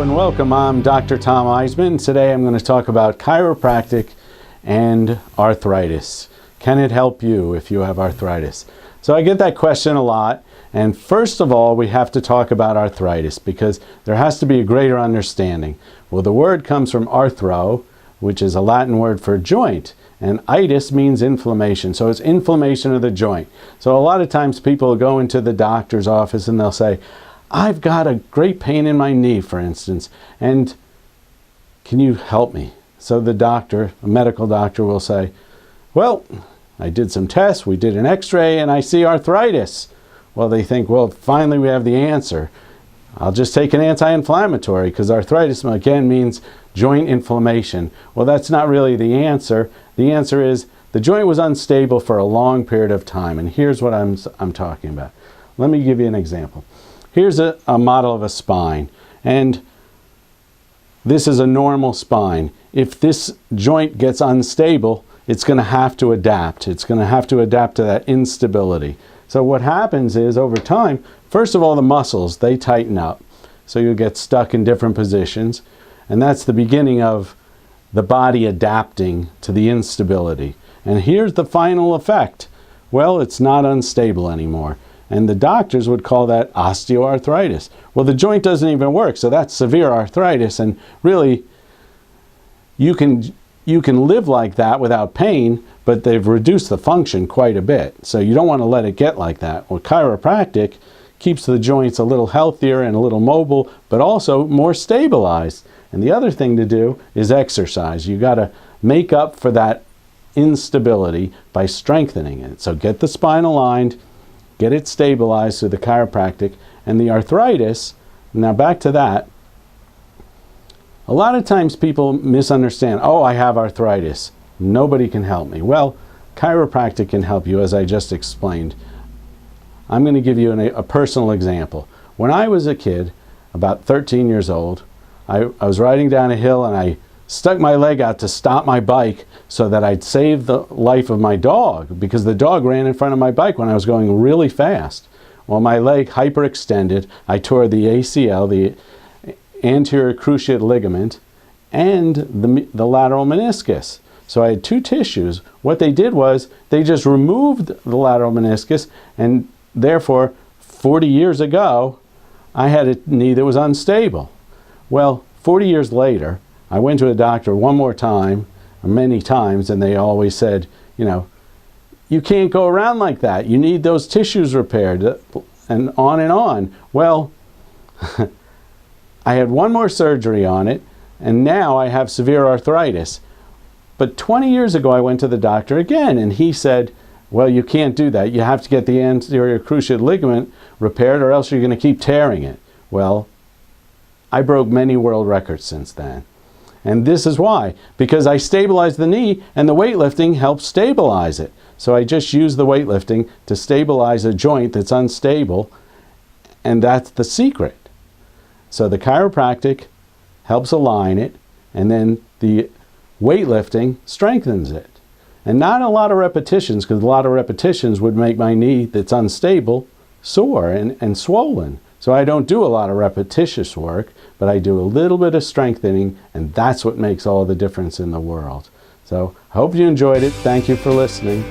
and welcome. I'm Dr. Tom Eiseman. Today I'm going to talk about chiropractic and arthritis. Can it help you if you have arthritis? So I get that question a lot, and first of all we have to talk about arthritis because there has to be a greater understanding. Well, the word comes from arthro, which is a Latin word for joint, and itis means inflammation, so it's inflammation of the joint. So a lot of times people go into the doctor's office and they'll say, I've got a great pain in my knee, for instance, and can you help me? So the doctor, a medical doctor, will say, well, I did some tests, we did an x-ray, and I see arthritis. Well, they think, well, finally we have the answer. I'll just take an anti-inflammatory because arthritis, again, means joint inflammation. Well, that's not really the answer. The answer is the joint was unstable for a long period of time, and here's what I'm talking about. Let me give you an example. Here's a model of a spine, and this is a normal spine. If this joint gets unstable, it's going to have to adapt. It's going to have to adapt to that instability. So what happens is, over time, first of all, the muscles, they tighten up. So you'll get stuck in different positions, and that's the beginning of the body adapting to the instability. And here's the final effect. Well, it's not unstable anymore. And the doctors would call that osteoarthritis. Well, the joint doesn't even work, so that's severe arthritis, and really you can live like that without pain, but they've reduced the function quite a bit. So you don't want to let it get like that. Well, chiropractic keeps the joints a little healthier and a little mobile, but also more stabilized. And the other thing to do is exercise. You got to make up for that instability by strengthening it. So get the spine aligned, get it stabilized through the chiropractic, and the arthritis. Now back to that. A lot of times people misunderstand, oh, I have arthritis. Nobody can help me. Well, chiropractic can help you, as I just explained. I'm going to give you a personal example. When I was a kid, about 13 years old, I was riding down a hill and I stuck my leg out to stop my bike so that I'd save the life of my dog, because the dog ran in front of my bike when I was going really fast. Well, my leg hyperextended. I tore the ACL, the anterior cruciate ligament, and the lateral meniscus. So I had two tissues. What they did was they just removed the lateral meniscus, and therefore 40 years ago I had a knee that was unstable. Well, 40 years later, I went to a doctor one more time, or many times, and they always said, you know, you can't go around like that. You need those tissues repaired, and on and on. Well, I had one more surgery on it, and now I have severe arthritis. But 20 years ago, I went to the doctor again, and he said, well, you can't do that. You have to get the anterior cruciate ligament repaired, or else you're going to keep tearing it. Well, I broke many world records since then. And this is why. Because I stabilized the knee, and the weightlifting helps stabilize it. So I just use the weightlifting to stabilize a joint that's unstable, and that's the secret. So the chiropractic helps align it, and then the weightlifting strengthens it. And not a lot of repetitions, because a lot of repetitions would make my knee that's unstable sore and swollen. So I don't do a lot of repetitious work, but I do a little bit of strengthening, and that's what makes all the difference in the world. So I hope you enjoyed it. Thank you for listening.